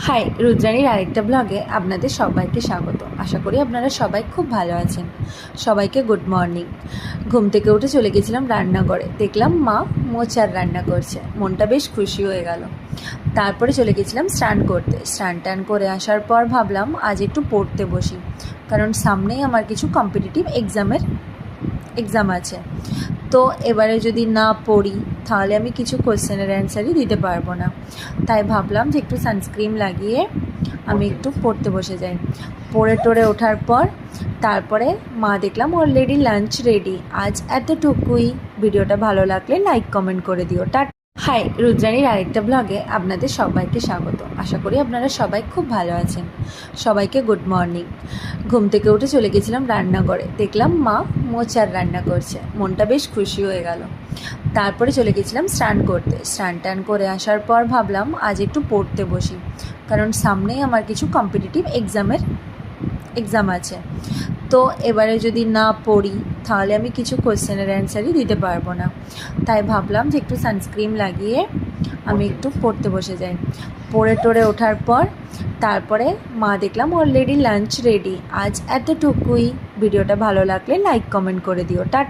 High, রুদ্রাণীর আরেকটা ব্লগে আপনাদের সবাইকে স্বাগত। আশা করি আপনারা সবাই খুব ভালো আছেন। সবাইকে গুড মর্নিং। ঘুম থেকে উঠে চলে গেছিলাম রান্নাঘরে, দেখলাম মা মোচার রান্না করছে, মনটা বেশ খুশি হয়ে গেল। তারপরে চলে গেছিলাম স্নান করতে। স্নান টান করে আসার পর ভাবলাম আজ একটু পড়তে বসি, কারণ সামনেই আমার কিছু কম্পিটিটিভ এক্সাম আছে। তো এবারে যদি না পড়ি তাহলে আমি কিছু কোশ্চেনের অ্যান্সারই দিতে পারবো না। তাই ভাবলাম যে একটু সানস্ক্রিন লাগিয়ে আমি একটু পড়তে বসে যাই। পড়ে টড়ে ওঠার পর তারপরে মা দেখলাম অলরেডি লাঞ্চ রেডি। আজ এতটুকুই। ভিডিওটা ভালো লাগলে লাইক কমেন্ট করে দিও। হাই, রুদ্রাণীর আরেকটা ব্লগে আপনাদের সবাইকে স্বাগত। আশা করি আপনারা সবাই খুব ভালো আছেন। সবাইকে গুড মর্নিং। ঘুম থেকে উঠে চলে গেছিলাম রান্নাঘরে, দেখলাম মা মোচার রান্না করছে, মনটা বেশ খুশি হয়ে গেল। তারপরে চলে গেছিলাম স্নান করতে। স্নান টান করে আসার পর ভাবলাম আজ একটু পড়তে বসি, কারণ সামনেই আমার কিছু কম্পিটিটিভ এক্সাম আছে। তো এবারে যদি না পড়ি তাহলে আমি কিছু কোশ্চেনের অ্যান্সারই দিতে পারবো না। তাই ভাবলাম যে একটু সানস্ক্রিন লাগিয়ে আমি একটু পড়তে বসে যাই। পড়ে টড়ে ওঠার পর তারপরে মা দেখলাম অলরেডি লাঞ্চ রেডি। আজ এতটুকুই। ভিডিওটা ভালো লাগলে লাইক কমেন্ট করে দিও।